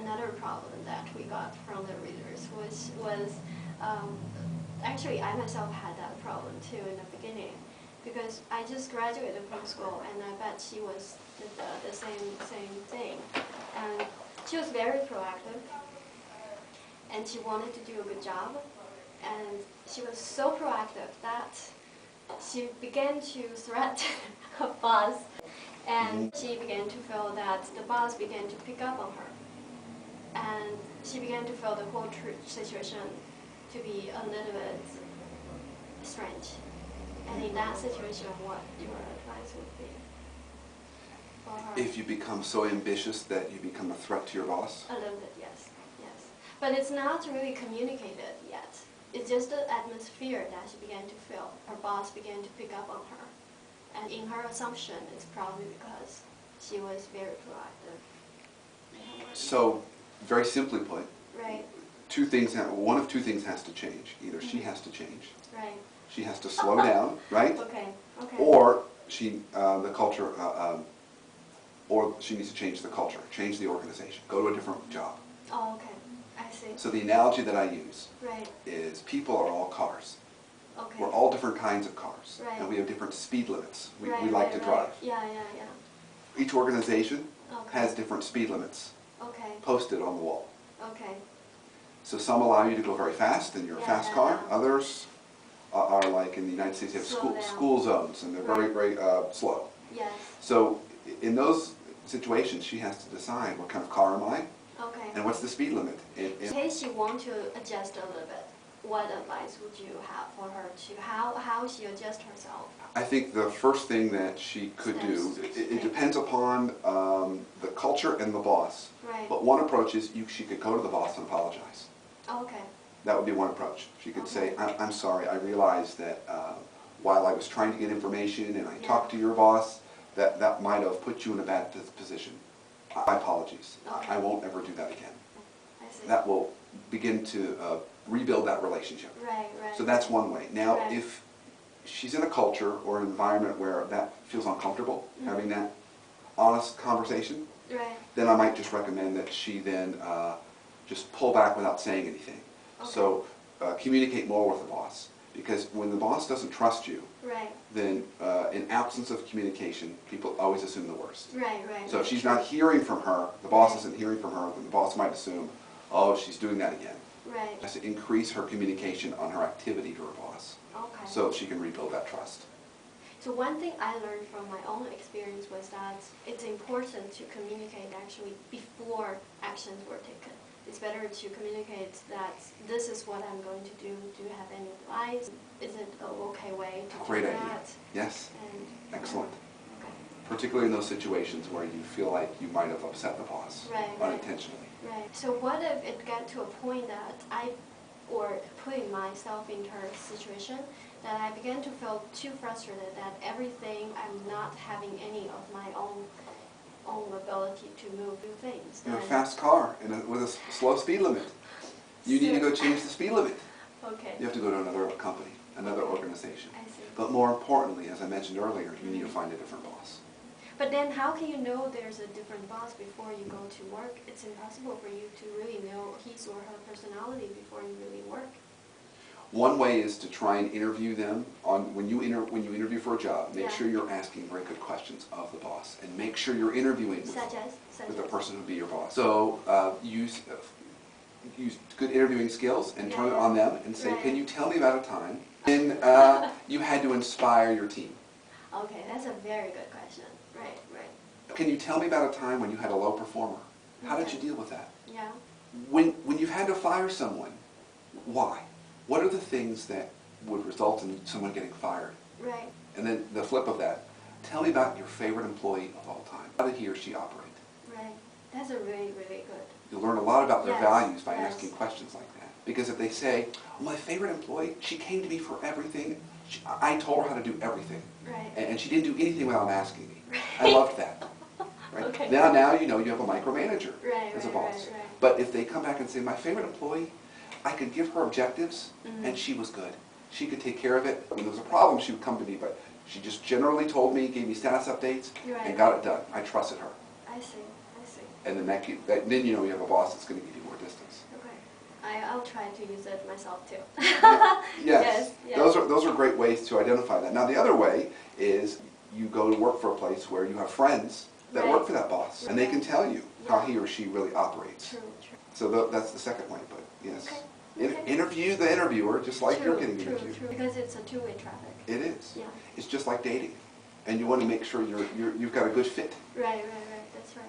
another problem that we got from the readers was actually I myself had that problem too in the beginning, because I just graduated from school and I bet she was the same thing, and she was very proactive and she wanted to do a good job, and she was so proactive that she began to threaten her boss, and she began to feel that the boss began to pick up on her, and she began to feel the whole situation to be a little bit strange. And in that situation, what your advice would be for her? If you become so ambitious that you become a threat to your boss? A little bit, yes. But it's not really communicated yet. It's just the atmosphere that she began to feel. Her boss began to pick up on her. And in her assumption, it's probably because she was very proactive. So, very simply put, right. One of two things has to change. Either she has to change. Right. She has to slow down, right? Okay. Or the culture, or she needs to change the culture, change the organization, go to a different job. Oh, okay. I see. So the analogy that I use right. is people are all cars. Okay. We're all different kinds of cars, right. and we have different speed limits we right, like to drive. Yeah. Each organization okay. has different speed limits okay. posted on the wall. Okay. So some allow you to go very fast, and you're a fast car. Others are like in the United States, they have school zones, and they're very, very slow. Yes. So in those situations, she has to decide, what kind of car am I? Okay. And what's the speed limit? In case you want to adjust a little bit, what advice would you have for her to how she adjust herself? I think the first thing that she could do, it depends upon the culture and the boss. Right. But one approach is she could go to the boss and apologize. Okay. That would be one approach. She could say, I'm sorry, I realized that while I was trying to get information and I talked to your boss, that might have put you in a bad position. My apologies. Okay. I won't ever do that again. I see. That will begin to rebuild that relationship. Right. So that's one way. Now, if she's in a culture or an environment where that feels uncomfortable, having that honest conversation, then I might just recommend that she then just pull back without saying anything. Okay. So communicate more with the boss. Because when the boss doesn't trust you, then in absence of communication, people always assume the worst. So if she's not hearing from her, the boss isn't hearing from her, then the boss might assume, oh, she's doing that again. Has to increase her communication on her activity to her boss, so she can rebuild that trust. So one thing I learned from my own experience was that it's important to communicate actually before actions were taken. It's better to communicate that this is what I'm going to do. Do you have any advice? Is it an okay way to do that? Great idea. Yes. Excellent. Okay. Particularly in those situations where you feel like you might have upset the boss unintentionally. So what if it got to a point that or putting myself in her situation, that I began to feel too frustrated that everything, I'm not having any of my own ability to move through things. You're a fast car with a slow speed limit. You need to go change the speed limit. Okay. You have to go to another company, another organization. I see. But more importantly, as I mentioned earlier, you need to find a different boss. But then how can you know there's a different boss before you go to work? It's impossible for you to really know his or her personality before you really work. One way is to try and interview them when you interview for a job. Make sure you're asking very good questions of the boss, and make sure you're interviewing with the person who will be your boss. So use good interviewing skills and turn it on them and say, can you tell me about a time when you had to inspire your team? Okay, that's a very good question. Right. Can you tell me about a time when you had a low performer? How did you deal with that? Yeah. When you've had to fire someone, why? What are the things that would result in someone getting fired? Right. And then the flip of that, tell me about your favorite employee of all time. How did he or she operate? Right. That's a really, really good. You'll learn a lot about their values by asking questions like that. Because if they say, oh, my favorite employee, she came to me for everything. I told her how to do everything. Right. And she didn't do anything without asking me. I loved that. Right? Okay. Now you know you have a micromanager as a boss. Right. But if they come back and say, my favorite employee, I could give her objectives, and she was good. She could take care of it. When there was a problem, she would come to me, but she just generally told me, gave me status updates, and got it done. I trusted her. I see. And then then you know you have a boss that's going to give you more distance. Okay. I'll try to use it myself too. Yes. Yes. Those are great ways to identify that. Now the other way is you go to work for a place where you have friends that Right. work for that boss, and they can tell you how Yeah. he or she really operates. True, true. So that's the second way, but yes. Okay. Interview the interviewer just like you're getting true, interviewed. True, because it's a two-way traffic. It is. Yeah. It's just like dating. And you want to make sure you've got a good fit. Right, right, right. That's right.